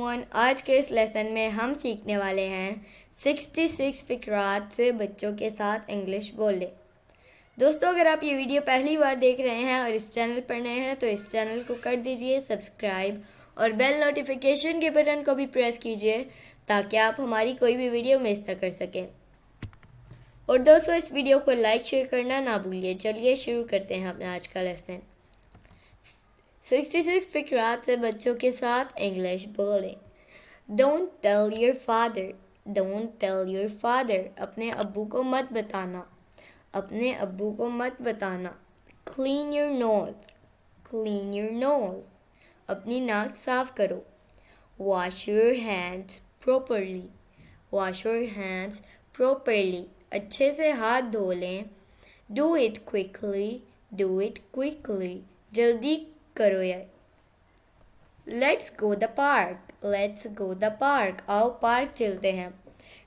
Everyone, आज के इस लेसन में हम सीखने वाले हैं 66 फिक्रात से बच्चों के साथ इंग्लिश बोलें। दोस्तों, अगर आप ये वीडियो पहली बार देख रहे हैं और इस चैनल पर नए हैं तो इस चैनल को कर दीजिए सब्सक्राइब और बेल नोटिफिकेशन के बटन को भी प्रेस कीजिए ताकि आप हमारी कोई भी वीडियो मिस ना कर सकें। और दोस्तों, इस वीडियो को लाइक शेयर करना ना भूलिए। चलिए शुरू करते हैं अपना आज का लेसन। 66 फिक्रात से बच्चों के साथ इंग्लिश बोलें। Don't tell your father, don't tell your father, अपने अब्बू को मत बताना, अपने अब्बू को मत बताना। Clean your nose, clean your nose, अपनी नाक साफ करो। Wash your hands properly, wash your hands properly, अच्छे से हाथ धो लें। Do it quickly, do it quickly, जल्दी करो यार। Let's go the park, let's go the park, आओ पार्क चलते हैं।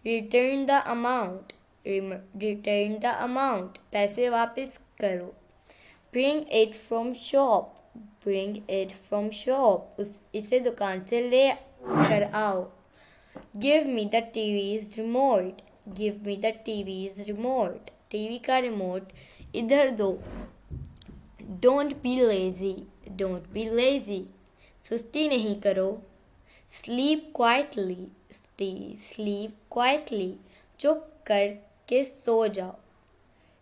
Return the amount, return the amount, पैसे वापस करो। Bring it from shop, bring it from shop, इसे दुकान से ले कर आओ। Give me the TVs remote, give me the TVs remote, TV का रिमोट इधर दो। Don't be lazy, don't be lazy, सुस्ती नहीं करो। स्लीप क्वाइटली, स्लीप क्वाइटली, चुप करके सो जाओ।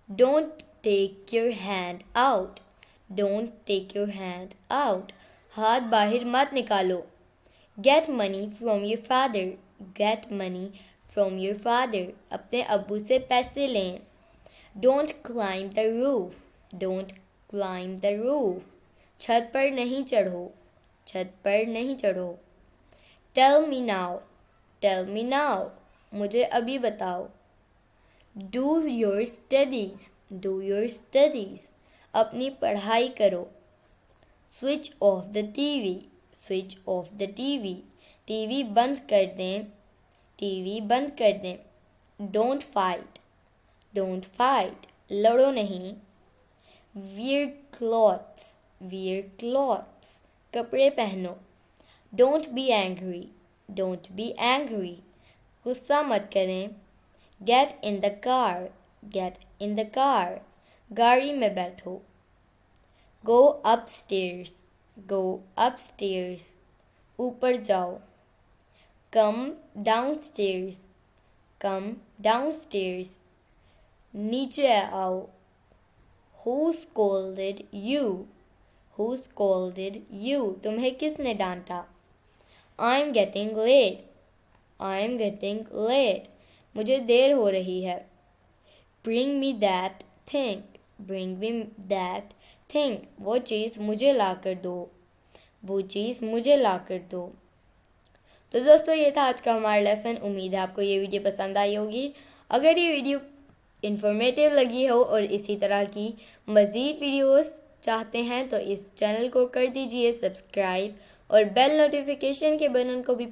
Don't take your hand out, don't take your hand out, हाथ बाहर मत निकालो। Get money from your father, get money from your father, अपने अब्बू से पैसे लें। Don't climb the roof, don't climb the roof, छत पर नहीं चढ़ो, छत पर नहीं चढ़ो। Tell me now, tell me now, मुझे अभी बताओ। Do your studies, do your studies, अपनी पढ़ाई करो। Switch off the TV, switch off the TV, TV बंद कर दें, टीवी बंद कर दें। डोंट फाइट, डोंट फाइट, लड़ो नहीं। वियर क्लॉथ्स, वियर क्लॉथ्स, कपड़े पहनो। Don't be angry, don't be angry, गुस्सा मत करें। Get in the car, get in the car, गाड़ी में बैठो। गो अपस्टेयर्स, गो अपस्टेयर्स, ऊपर जाओ। कम डाउनस्टेयर्स, कम डाउनस्टेयर्स, नीचे आओ। Who scolded you? Who scolded you? तुम्हें किसने डांटा? I'm getting late. I'm getting late. मुझे देर हो रही है। Bring me that thing. Bring me that thing. वो चीज़ मुझे ला कर दो, वो चीज़ मुझे ला कर दो। तो दोस्तों, ये था आज का हमारा लेसन। उम्मीद है आपको ये वीडियो पसंद आई होगी। अगर ये वीडियो इन्फॉर्मेटिव लगी हो और इसी तरह की मज़ीद वीडियोस चाहते हैं तो इस चैनल को कर दीजिए सब्सक्राइब और बेल नोटिफिकेशन के बटन को भी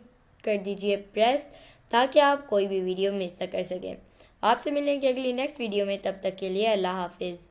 कर दीजिए प्रेस ताकि आप कोई भी वीडियो मिस ना कर सकें। आपसे मिलेंगे अगली नेक्स्ट वीडियो में, तब तक के लिए अल्लाह हाफिज़।